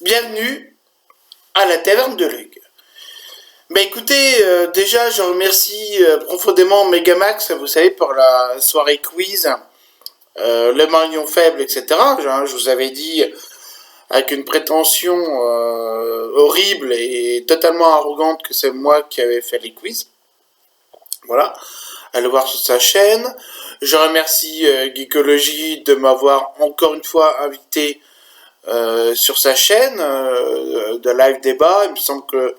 bienvenue à la taverne de Lug. Bah écoutez, déjà je remercie profondément Megamax, vous savez, pour la soirée quiz, le maillon faible, etc. Je vous avais dit, avec une prétention horrible et totalement arrogante, que c'est moi qui avais fait les quiz. Voilà, allez voir sur sa chaîne. Je remercie Geekology de m'avoir encore une fois invité sur sa chaîne de live débat. Il me semble que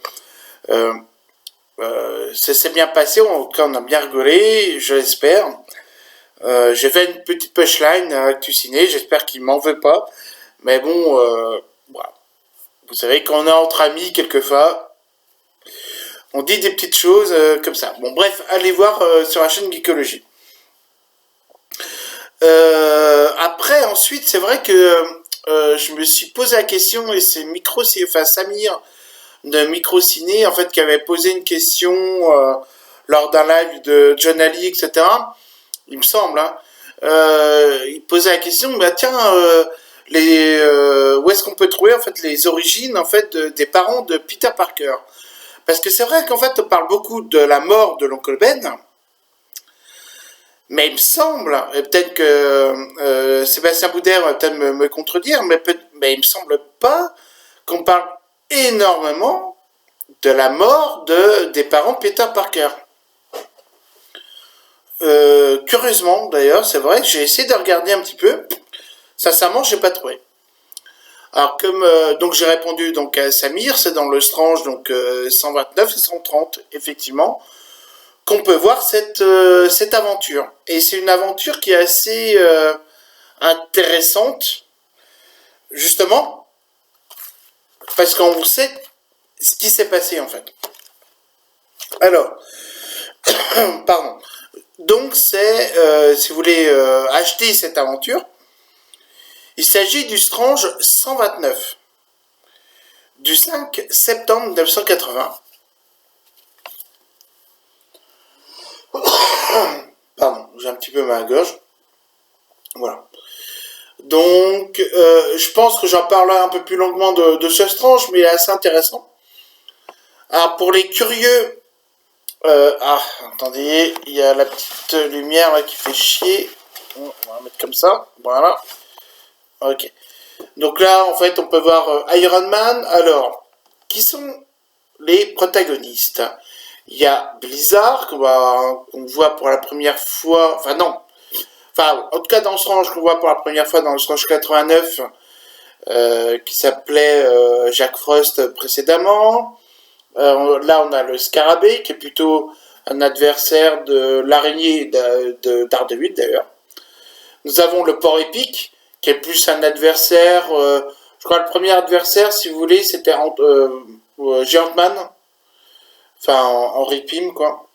ça s'est bien passé, on a bien rigolé, je l'espère. J'ai fait une petite punchline à Actu Ciné, j'espère qu'il m'en veut pas. Mais bon, voilà. Vous savez, quand on est entre amis, quelquefois, on dit des petites choses comme ça. Bon, bref, allez voir sur la chaîne Geekology. Après, ensuite, c'est vrai que je me suis posé la question, et c'est Samir de Microciné, en fait, qui avait posé une question lors d'un live de John Ali, etc. Il me semble, hein. Il posait la question, bah tiens, où est-ce qu'on peut trouver en fait les origines en fait des parents de Peter Parker? Parce que c'est vrai qu'en fait on parle beaucoup de la mort de l'oncle Ben, mais il me semble, et peut-être que Sébastien Boudère va peut-être me contredire, mais il me semble pas qu'on parle énormément de la mort des parents de Peter Parker. Curieusement, d'ailleurs, c'est vrai que j'ai essayé de regarder un petit peu. Sincèrement, j'ai pas trouvé. Alors, comme donc j'ai répondu donc à Samir, c'est dans le Strange donc 129 et 130, effectivement, qu'on peut voir cette aventure. Et c'est une aventure qui est assez intéressante, justement, parce qu'on sait ce qui s'est passé en fait. Alors, pardon. Donc c'est, si vous voulez acheter cette aventure, il s'agit du Strange 129, du 5 septembre 1980. Pardon, j'ai un petit peu mal à la gorge. Voilà. Donc, je pense que j'en parlerai un peu plus longuement de ce Strange, mais il est assez intéressant. Alors, pour les curieux... attendez, il y a la petite lumière là qui fait chier. On va la mettre comme ça, voilà. Ok. Donc là, en fait, on peut voir Iron Man. Alors, qui sont les protagonistes? Il y a Blizzard, qu'on voit pour la première fois... Enfin, non. Enfin, en tout cas, dans ce range qu'on voit pour la première fois dans le Strange 89, qui s'appelait Jack Frost précédemment. Là, on a le Scarabée, qui est plutôt un adversaire de l'araignée de Daredevil, d'ailleurs. Nous avons le Port Épique, qui est plus un adversaire... je crois que le premier adversaire, si vous voulez, c'était Giant Man. Enfin, Henry Pym, quoi.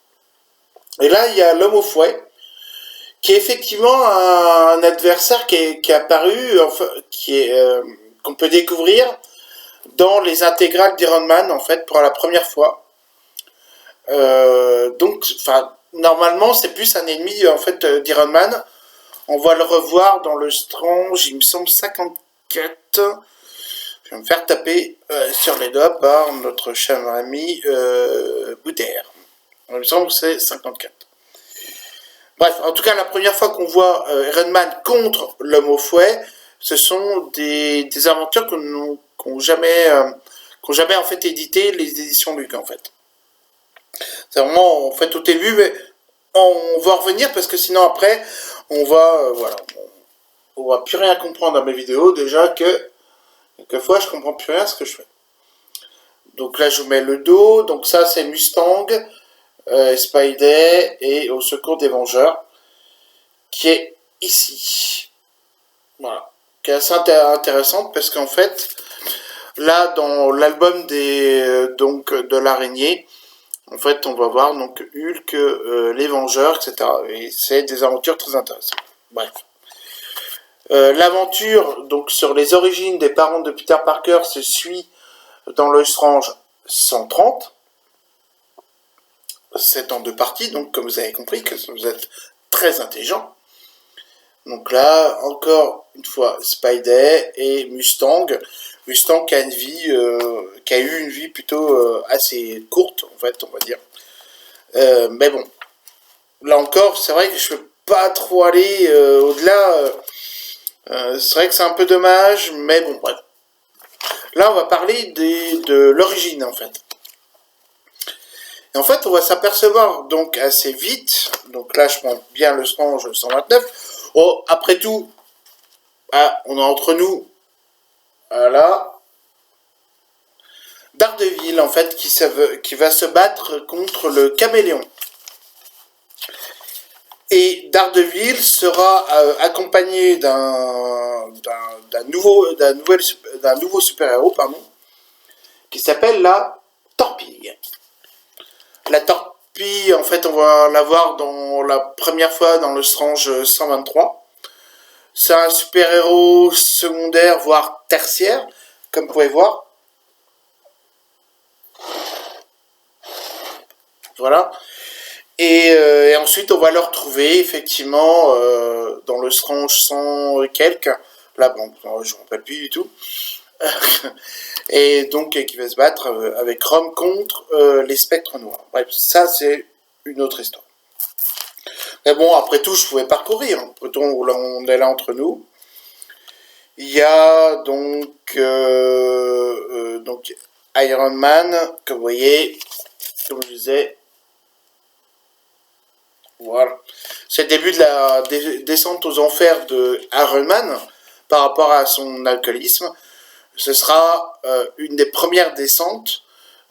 Et là, il y a l'Homme au fouet, qui est effectivement un adversaire qui est apparu, enfin, qu'on peut découvrir dans les intégrales d'Iron Man, en fait, pour la première fois. Donc, enfin, normalement, c'est plus un ennemi, en fait, d'Iron Man. On va le revoir dans le Strange, il me semble, 54. Je vais me faire taper sur les doigts par notre cher ami Boudère. Il me semble que c'est 54. Bref, en tout cas, la première fois qu'on voit Iron Man contre l'Homme au fouet, ce sont des aventures qu'ont jamais en fait édité les éditions Luc, en fait. C'est vraiment, en fait, au début, mais on va revenir parce que sinon après, on va, voilà, on va plus rien comprendre dans mes vidéos, déjà que quelquefois je comprends plus rien à ce que je fais. Donc là, je vous mets le dos, donc ça c'est Mustang, Spidey et Au secours des Vengeurs, qui est ici. Voilà, qui est assez intéressante parce qu'en fait, là dans l'album donc de l'araignée, en fait on va voir donc Hulk, les Vengeurs, etc. Et c'est des aventures très intéressantes. Bref. L'aventure donc sur les origines des parents de Peter Parker se suit dans le Strange 130. C'est en 2 parties, donc comme vous avez compris que vous êtes très intelligent. Donc là, encore une fois, Spidey et Mustang. Mustang qui a une vie, qui a eu une vie plutôt assez courte, en fait, on va dire. Mais bon, là encore, c'est vrai que je peux pas trop aller au-delà. C'est vrai que c'est un peu dommage, mais bon, bref. Là, on va parler de l'origine, en fait. Et en fait, on va s'apercevoir donc assez vite, donc là, je prends bien le Strange 129. Oh, après tout, ah, on est entre nous, voilà. Daredevil, en fait, qui va se battre contre le Caméléon. Et Daredevil sera accompagné d'un nouveau super-héros, pardon, qui s'appelle la Torpille. La Torpille, en fait, on va la voir dans la première fois dans le Strange 123. C'est un super-héros secondaire, voire tertiaire, comme vous pouvez voir. Voilà. Et ensuite, on va le retrouver, effectivement, dans le Strange 100 et quelques. Là, bon, je ne me rappelle plus du tout. Et donc, qui va se battre avec Rome contre les spectres noirs. Bref, ça, c'est une autre histoire. Mais bon, après tout, je pouvais parcourir. Après tout, on est là entre nous. Il y a donc Iron Man, que vous voyez, comme je disais. Voilà. C'est le début de la descente aux enfers de Iron Man par rapport à son alcoolisme. Ce sera une des premières descentes.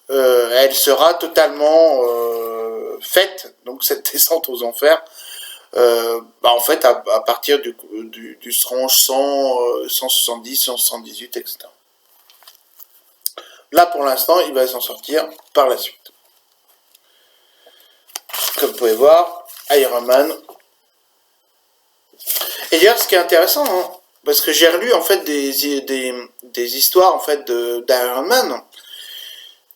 Elle sera totalement faite, donc cette descente aux enfers, en fait, à partir du Strange 100, 170, 178, etc. Là, pour l'instant, il va s'en sortir par la suite. Comme vous pouvez voir, Iron Man. Et d'ailleurs, ce qui est intéressant, hein, parce que j'ai relu en fait des histoires en fait d'Iron Man,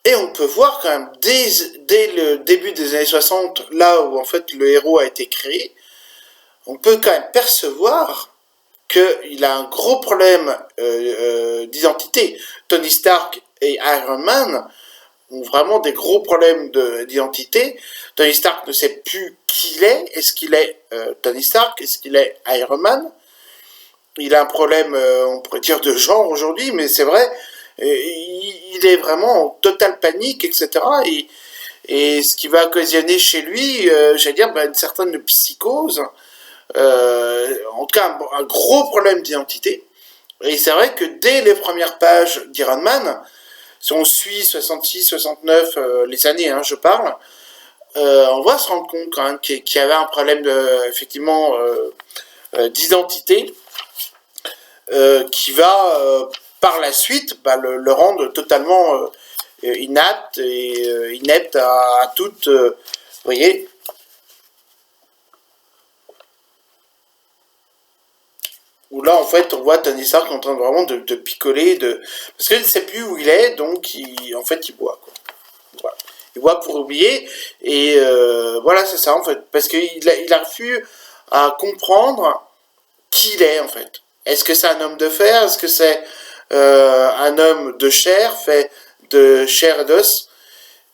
et on peut voir quand même dès le début des années 60, là où en fait le héros a été créé, on peut quand même percevoir qu'il a un gros problème d'identité. Tony Stark et Iron Man ont vraiment des gros problèmes d'identité. Tony Stark ne sait plus qui il est. Est-ce qu'il est Tony Stark? Est-ce qu'il est Iron Man? Il a un problème, on pourrait dire, de genre aujourd'hui, mais c'est vrai, il est vraiment en totale panique, etc. Et ce qui va occasionner chez lui, j'allais dire, une certaine psychose, en tout cas un gros problème d'identité. Et c'est vrai que dès les premières pages d'Iron Man, si on suit 66, 69, les années, je parle, on va se rendre compte quand même qu'il y avait un problème effectivement d'identité qui va par la suite le rendre totalement inapte et inepte à toute, vous voyez. Où là, en fait, on voit Tony Stark en train vraiment de picoler, parce qu'il ne sait plus où il est, donc en fait, il boit, quoi. Voilà. Il boit pour oublier, et voilà, c'est ça, en fait, parce qu'il arrive à comprendre qui il est, en fait. Est-ce que c'est un homme de fer? Est-ce que c'est un homme de chair, fait de chair et d'os?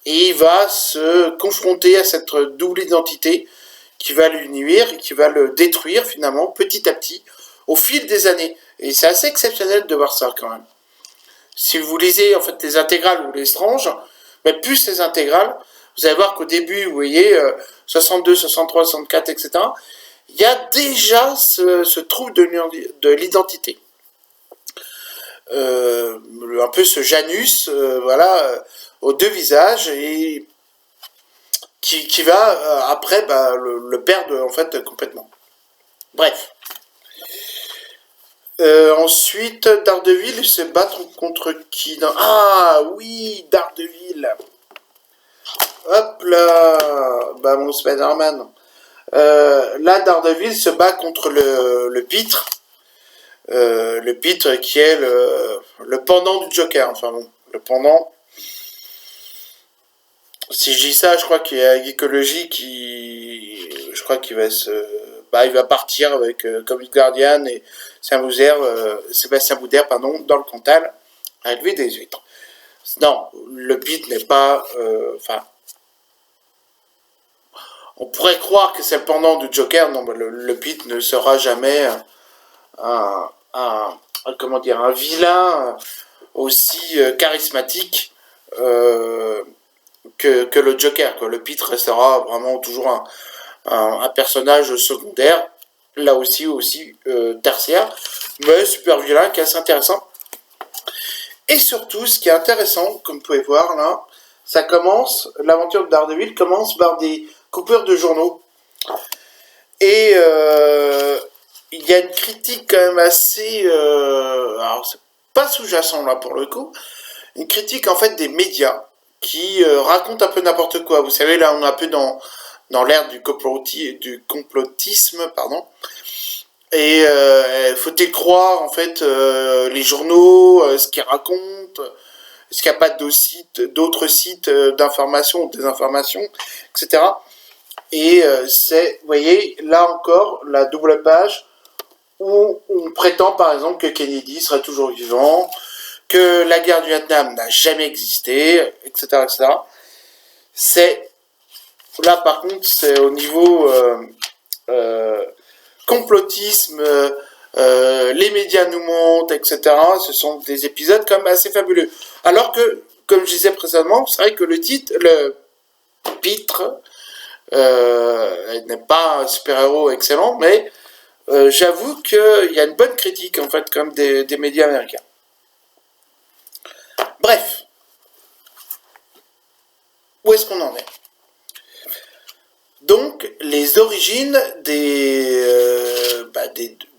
Et il va se confronter à cette double identité qui va lui nuire et qui va le détruire, finalement, petit à petit, au fil des années. Et c'est assez exceptionnel de voir ça, quand même. Si vous lisez, en fait, les intégrales ou les Strange, mais plus les intégrales, vous allez voir qu'au début, vous voyez, 62, 63, 64, etc., il y a déjà ce trouble de l'identité. Un peu ce Janus, voilà, aux deux visages, et qui va, après, le perdre, en fait, complètement. Bref. Ensuite, Daredevil se battre contre qui dans... Ah oui, Daredevil. Hop là, mon Spider-Man. Là, Daredevil se bat contre le Pitre. Le Pitre qui est le pendant du Joker. Enfin bon, le pendant. Si je dis ça, je crois qu'il y a Geekology je crois qu'il va il va partir avec Comic Guardian et Sébastien Boudère, dans le Cantal, à élever des huîtres. Non, le Pete n'est pas... on pourrait croire que c'est le pendant du Joker. Non, le Pete ne sera jamais comment dire, un vilain aussi charismatique que le Joker, quoi. Le Pete restera vraiment toujours un personnage secondaire, là aussi tertiaire, mais super vilain, qui est assez intéressant. Et surtout, ce qui est intéressant, comme vous pouvez voir là, ça commence, l'aventure de Daredevil commence par des coupures de journaux. Et il y a une critique quand même assez... alors, c'est pas sous-jacent là pour le coup, une critique en fait des médias qui racontent un peu n'importe quoi. Vous savez, là on est un peu dans l'ère du complotisme, pardon. Et faut-il croire en fait les journaux, ce qu'ils racontent, est-ce qu'il n'y a pas d'autres sites d'information ou désinformation, etc. Et c'est, vous voyez, là encore, la double page où on prétend par exemple que Kennedy serait toujours vivant, que la guerre du Vietnam n'a jamais existé, etc. etc. C'est, là par contre, c'est au niveau complotisme, les médias nous montent, etc. Ce sont des épisodes quand même assez fabuleux. Alors que, comme je disais précédemment, c'est vrai que le Pitre, n'est pas un super-héros excellent, mais j'avoue qu'il y a une bonne critique en fait comme des médias américains. Bref, où est-ce qu'on en est? Donc, les origines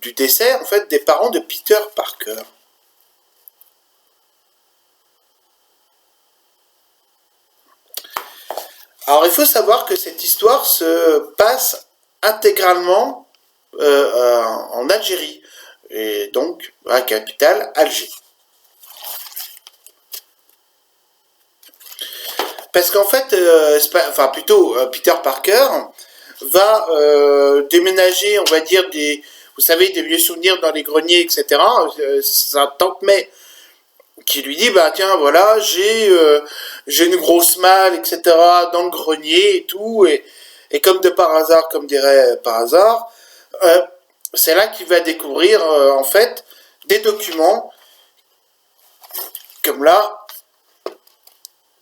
du décès en fait des parents de Peter Parker. Alors, il faut savoir que cette histoire se passe intégralement en Algérie, et donc à la capitale, Alger. Parce qu'en fait, Peter Parker va déménager, on va dire, vous savez, des vieux souvenirs dans les greniers, etc. Sa tante May qui lui dit, bah tiens, voilà, j'ai une grosse malle, etc. dans le grenier et tout, et comme de par hasard, comme dirait par hasard, c'est là qu'il va découvrir, en fait, des documents, comme là,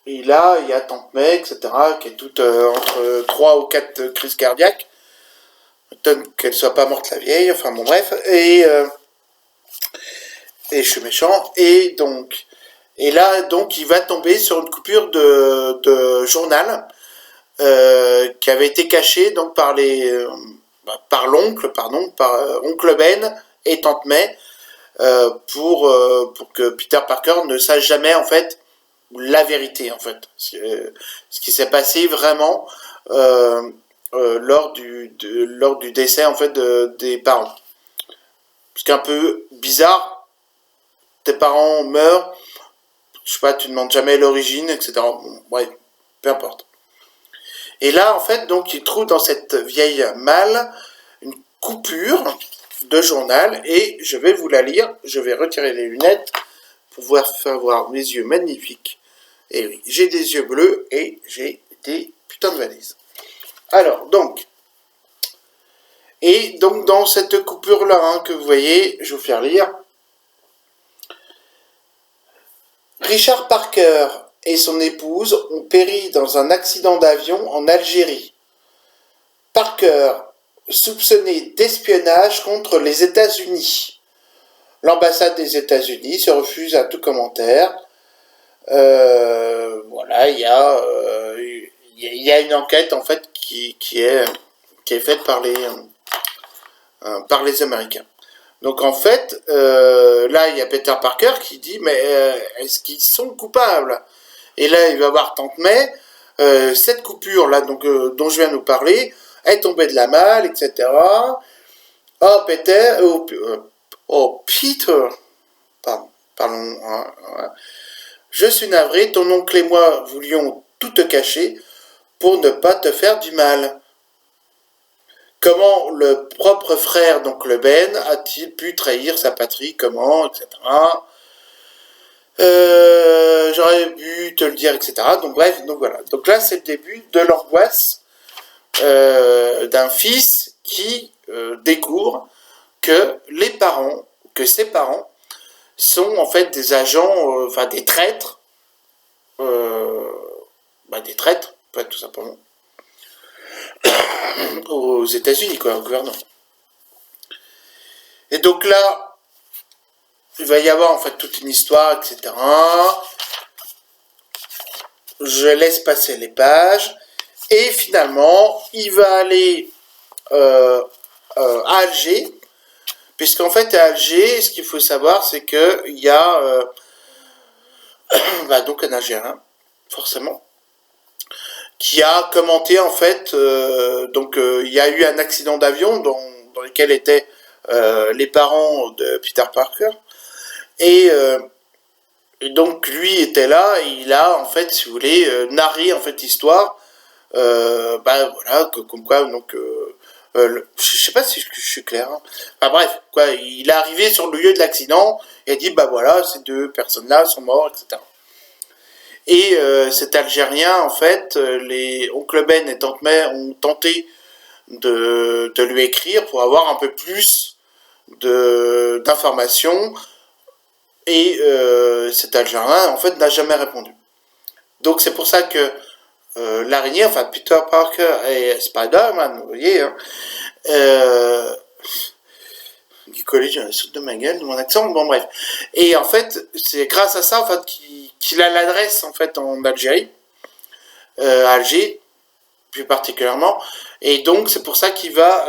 et là, il y a Tante May, etc., qui est toute entre 3 ou 4 crises cardiaques. Étonne qu'elle soit pas morte la vieille, enfin bon bref. Et je suis méchant. Et là, donc, il va tomber sur une coupure de journal qui avait été cachée donc par l'oncle, par oncle Ben et Tante May, pour que Peter Parker ne sache jamais en fait la vérité en fait, ce qui s'est passé vraiment lors du décès en fait des parents. Ce qui est un peu bizarre, tes parents meurent, je sais pas, tu demandes jamais l'origine, etc. Bon, ouais, peu importe. Et là en fait donc il trouve dans cette vieille malle une coupure de journal et je vais vous la lire. Je vais retirer les lunettes pour pouvoir faire voir mes yeux magnifiques. Et oui, j'ai des yeux bleus et j'ai des putains de valises. Alors, donc, dans cette coupure-là hein, que vous voyez, je vais vous faire lire. Richard Parker et son épouse ont péri dans un accident d'avion en Algérie. Parker, soupçonné d'espionnage contre les États-Unis. L'ambassade des États-Unis se refuse à tout commentaire. Voilà, il y a une enquête en fait qui est faite par les Américains. Donc en fait, là il y a Peter Parker qui dit mais est-ce qu'ils sont coupables? Et là il va voir Tante May, cette coupure là donc dont je viens de vous parler est tombée de la malle, etc. Oh Peter, Peter, pardon. Je suis navré, ton oncle et moi voulions tout te cacher pour ne pas te faire du mal. Comment le propre frère d'oncle Ben a-t-il pu trahir sa patrie? Comment, etc. J'aurais pu te le dire, etc. Donc bref, donc voilà. Donc là, c'est le début de l'angoisse d'un fils qui découvre que ses parents sont en fait des agents, enfin des traîtres, des traîtres, tout simplement, aux États-Unis, quoi, au gouvernement. Et donc là, il va y avoir en fait toute une histoire, etc. Je laisse passer les pages. Et finalement, il va aller à Alger. Puisqu'en fait, à Alger, ce qu'il faut savoir, c'est qu'il y a donc un Algérien, forcément, qui a commenté en fait, il y a eu un accident d'avion dans lequel étaient les parents de Peter Parker. Et donc lui était là, et il a en fait, si vous voulez, narré en fait l'histoire, voilà, comme quoi donc je sais pas si je suis clair. Hein. Enfin bref, quoi, il est arrivé sur le lieu de l'accident et a dit voilà, ces deux personnes-là sont mortes, etc. Et cet Algérien, en fait, les Oncle Ben et Tante May ont tenté de lui écrire pour avoir un peu plus d'informations. Et cet Algérien, en fait, n'a jamais répondu. Donc c'est pour ça que l'araignée, enfin Peter Parker et Spider-Man, vous voyez, hein, Guy j'ai la soupe de ma gueule, de mon accent, bon bref. Et en fait, c'est grâce à ça en fait, qu'il a l'adresse en fait en Algérie, à Alger, plus particulièrement. Et donc c'est pour ça qu'il va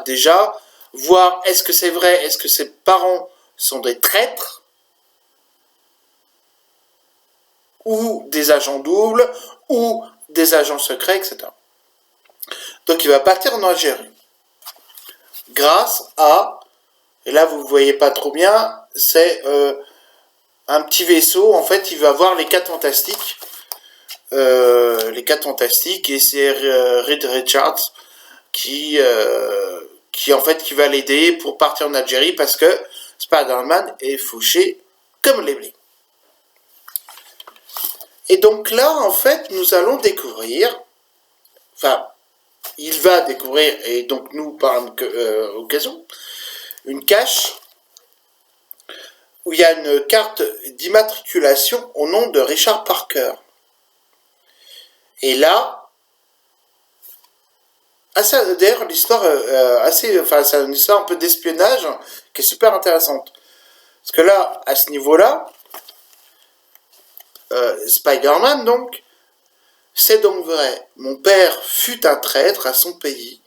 déjà voir est-ce que c'est vrai, est-ce que ses parents sont des traîtres ou des agents doubles ou des agents secrets, etc. Donc il va partir en Algérie grâce à, et là vous ne voyez pas trop bien, c'est un petit vaisseau, en fait il va voir les 4 fantastiques, et c'est Reed Richards qui va l'aider pour partir en Algérie parce que Spider-Man est fauché comme les blés. Et donc là, en fait, nous allons découvrir, il va découvrir, et donc nous, par occasion, une cache où il y a une carte d'immatriculation au nom de Richard Parker. Et là, d'ailleurs, l'histoire c'est une histoire un peu d'espionnage qui est super intéressante. Parce que là, à ce niveau-là, Spider-Man, donc, c'est donc vrai. Mon père fut un traître à son pays.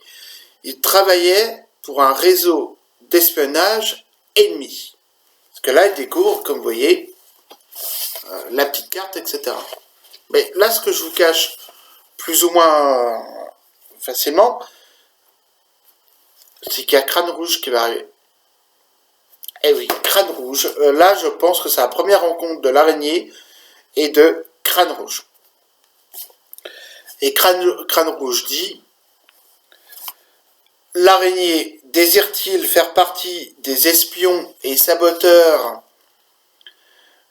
Il travaillait pour un réseau d'espionnage ennemi. Parce que là, il découvre, comme vous voyez, la petite carte, etc. Mais là, ce que je vous cache plus ou moins facilement, c'est qu'il y a Crâne Rouge qui va arriver. Eh oui, Crâne Rouge. Là, je pense que c'est la première rencontre de l'araignée et de Crâne Rouge. Et Crâne Rouge dit: l'araignée désire-t-il faire partie des espions et saboteurs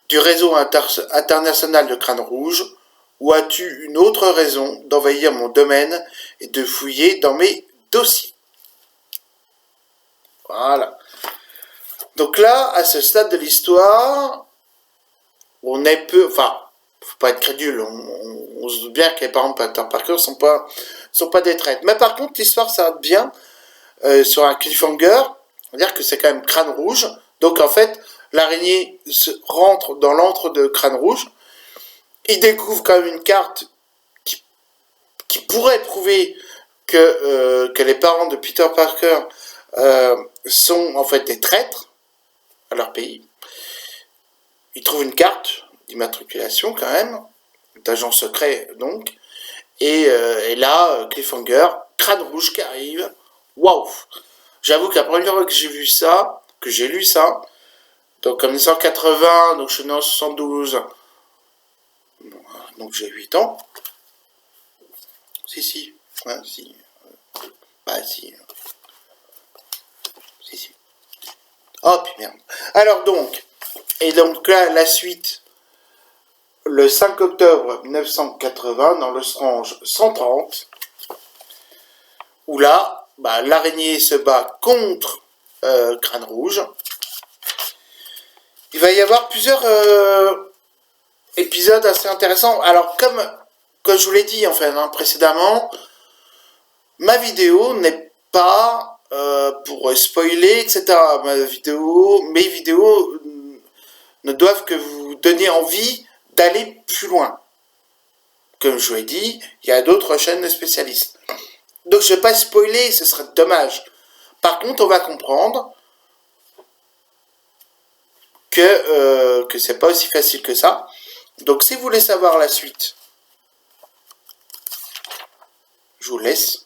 du réseau international de Crâne Rouge, ou as-tu une autre raison d'envahir mon domaine et de fouiller dans mes dossiers? Voilà. Donc là, à ce stade de l'histoire, on est peu... Enfin, faut pas être crédule, on se doute bien que les parents de Peter Parker sont pas des traîtres. Mais par contre, l'histoire s'arrête bien sur un cliffhanger, c'est-à-dire que c'est quand même Crâne Rouge. Donc en fait, l'araignée rentre dans l'antre de Crâne Rouge. Il découvre quand même une carte qui pourrait prouver que les parents de Peter Parker sont en fait des traîtres à leur pays. Il trouve une carte d'immatriculation quand même, d'agent secret donc, et là, cliffhanger, Crâne Rouge qui arrive, waouh! J'avoue que la première fois que j'ai vu ça, que j'ai lu ça, donc en 1980, donc je suis né en 72, donc j'ai 8 ans. Si. Ouais, si. Si. Si. Oh, puis merde. Alors donc, Et donc là, la suite, le 5 octobre 1980, dans le Strange 130, où là, bah, l'araignée se bat contre Crâne Rouge. Il va y avoir plusieurs épisodes assez intéressants. Alors, comme je vous l'ai dit en fait précédemment, ma vidéo n'est pas pour spoiler, etc. Mes vidéos ne doivent que vous donner envie d'aller plus loin. Comme je vous l'ai dit, il y a d'autres chaînes de spécialistes. Donc je ne vais pas spoiler, ce serait dommage. Par contre, on va comprendre que c'est pas aussi facile que ça. Donc si vous voulez savoir la suite, je vous laisse.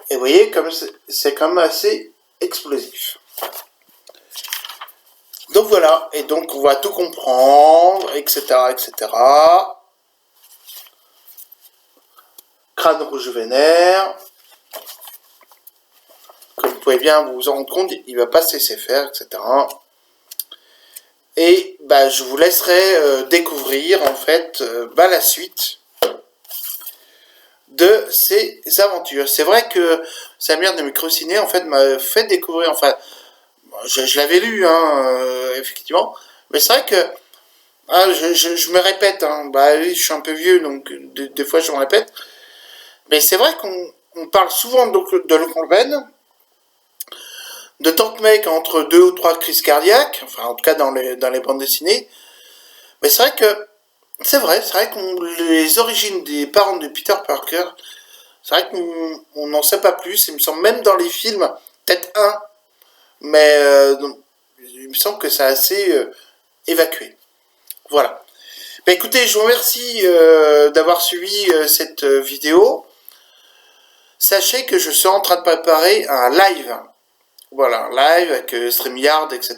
Et vous voyez, comme c'est quand même assez explosif. Donc voilà, et donc on va tout comprendre, etc., etc. Crâne Rouge vénère. Comme vous pouvez bien vous en rendre compte, il va pas se laisser faire, etc. Et bah, je vous laisserai découvrir en fait la suite de ces aventures. C'est vrai que Samir de Microciné en fait m'a fait découvrir, enfin je l'avais lu effectivement, mais c'est vrai que je me répète, oui, je suis un peu vieux donc des fois je me répète, mais c'est vrai qu'on parle souvent de l'oncle Ben, de Tante Mec entre 2 ou 3 crises cardiaques, enfin en tout cas dans les bandes dessinées, mais c'est vrai qu'on les origines des parents de Peter Parker, c'est vrai qu'on n'en sait pas plus, il me semble même dans les films, peut-être un, mais il me semble que c'est assez évacué. Voilà. Bah, écoutez, je vous remercie d'avoir suivi cette vidéo. Sachez que je suis en train de préparer un live. Voilà, un live avec StreamYard, etc.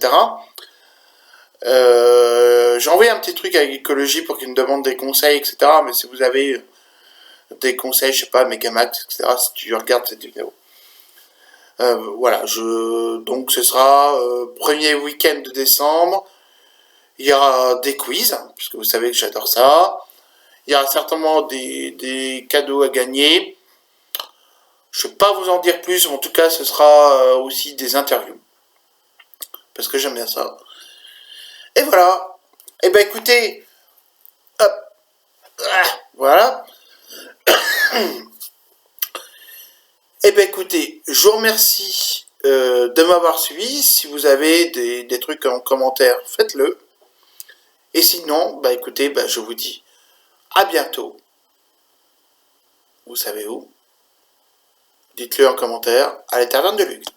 J'ai envoyé un petit truc avec Écologie pour qu'il me demande des conseils, etc. Mais si vous avez des conseils, je sais pas, Megamax, etc., si tu regardes cette vidéo. Voilà, donc ce sera premier week-end de décembre. Il y aura des quiz, puisque vous savez que j'adore ça. Il y aura certainement des cadeaux à gagner. Je ne vais pas vous en dire plus, mais en tout cas, ce sera aussi des interviews. Parce que j'aime bien ça. Et voilà. Et ben écoutez, hop, voilà. Et ben écoutez, je vous remercie de m'avoir suivi. Si vous avez des trucs en commentaire, faites-le. Et sinon, bah écoutez, je vous dis à bientôt. Vous savez où? Dites-le en commentaire à la taverne de Luc.